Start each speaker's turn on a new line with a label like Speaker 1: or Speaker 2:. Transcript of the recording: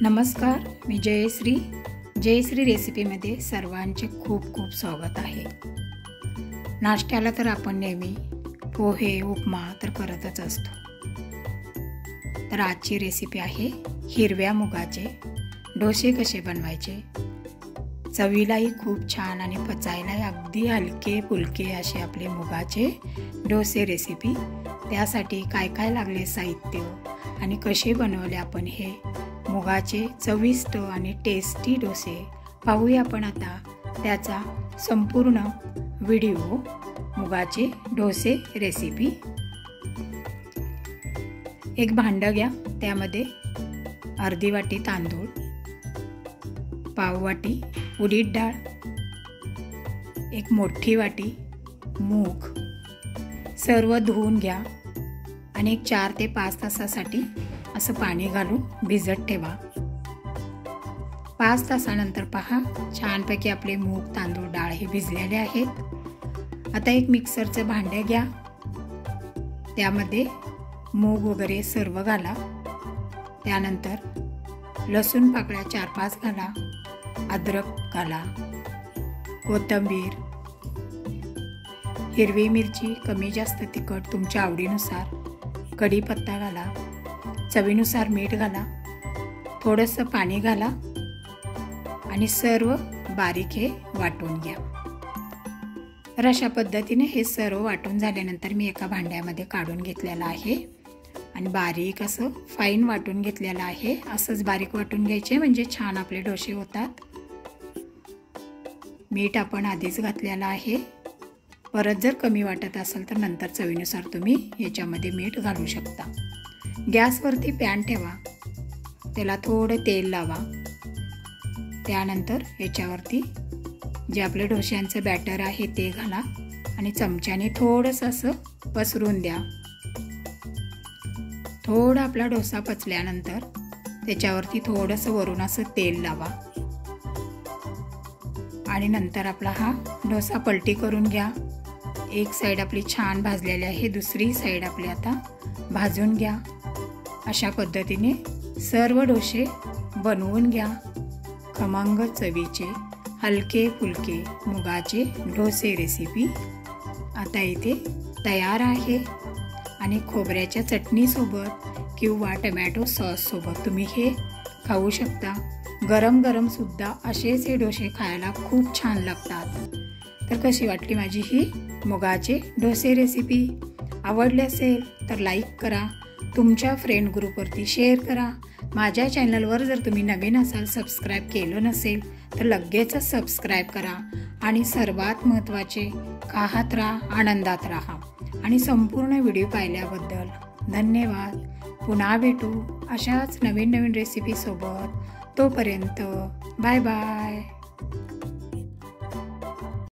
Speaker 1: नमस्कार, मी जयश्री रेसिपीमध्ये सर्वांचे खूप खूप स्वागत आहे। नाश्त्याला तर आपण नेहमी पोहे उपमा तर करतच असतो। तर आजची रेसिपी आहे हिरव्या मुगाचे डोसे कसे बनवायचे। चवीलाही खूप छान आणि पचायलाही अगदी हलके फुलके असे आपले मुगाचे डोसे रेसिपी। त्यासाठी काय काय लागले साहित्य आणि कसे बनवले आपण हे मुगाचे चविष्ट आणि टेस्टी डोसे पाहूया आपण आता त्याचा संपूर्ण व्हिडिओ। मुगाचे डोसे रेसिपी। एक भांडं घ्या, त्यामध्ये अर्धी वाटी तांदूळ, पाव वाटी उडीद डाळ, एक मोठी वाटी मूग सर्व धुवून घ्या आणि एक 4 ते 5 तासासाठी असं पाणी घालून भिजत ठेवा। 5 तासानंतर पहा छानपैकी आपले मूग तांदूळ डाळ हे भिजलेले आहेत। आता एक मिक्सरचं भांडे घ्या, त्यामध्ये मूग वगैरे सर्व घाला। त्यानंतर लसूण पाकळ्या 4-5 घाला, अद्रक घाला, कोथिंबीर, हिरवी मिरची कमी जास्त तिखट तुमच्या आवडीनुसार, कढीपत्ता घाला, चवीनुसार मीठ घाला, थोडंसं पाणी घाला आणि सर्व बारीक हे वाटून घ्या। तर अशा पद्धतीने हे सर्व वाटून झाल्यानंतर मी एका भांड्यामध्ये काढून घेतलेलं आहे आणि बारीक असं फाईन वाटून घेतलेलं आहे। असंच बारीक वाटून घ्यायचे म्हणजे छान आपले डोसे होतात। मीठ आपण आधीच घातलेलं आहे, परत जर कमी वाटत असेल तर नंतर चवीनुसार तुम्ही याच्यामध्ये मीठ घालू शकता। गॅसवरती पॅन ठेवा, त्याला थोडं तेल लावा। त्यानंतर याच्यावरती जे आपले डोश्यांचं बॅटर आहे ते घाला आणि चमच्याने थोडंसं असं पसरून द्या। थोडा आपला डोसा पचल्यानंतर त्याच्यावरती थोडंसं वरून असं तेल लावा आणि नंतर आपला हा डोसा पलटी करून घ्या। एक साईड आपली छान भाजलेली आहे, दुसरी साईड आपली आता भाजून घ्या। अशा पद्धतीने सर्व डोसे बनवून घ्या। खमंग चवीचे हलके फुलके मुगाचे डोसे रेसिपी आता इथे तयार आहे आणि खोबऱ्याच्या चटणीसोबत किंवा टमॅटो सॉससोबत तुम्ही हे खाऊ शकता। गरम गरम सुद्धा असेच हे डोसे खायला खूप छान लागतात। तर कशी वाटली माझी ही मुगाचे डोसे रेसिपी? आवडली असेल तर लाईक करा, तुमच्या फ्रेंड ग्रुपवरती शेअर करा। माझ्या चॅनलवर जर तुम्ही नवीन असाल, सबस्क्राईब केलं नसेल तर लगेचच सबस्क्राईब करा आणि सर्वात महत्त्वाचे खात राहा, आनंदात राहा आणि संपूर्ण व्हिडिओ पाहिल्याबद्दल धन्यवाद। पुन्हा भेटू अशाच नवीन नवीन रेसिपीसोबत। तोपर्यंत बाय बाय।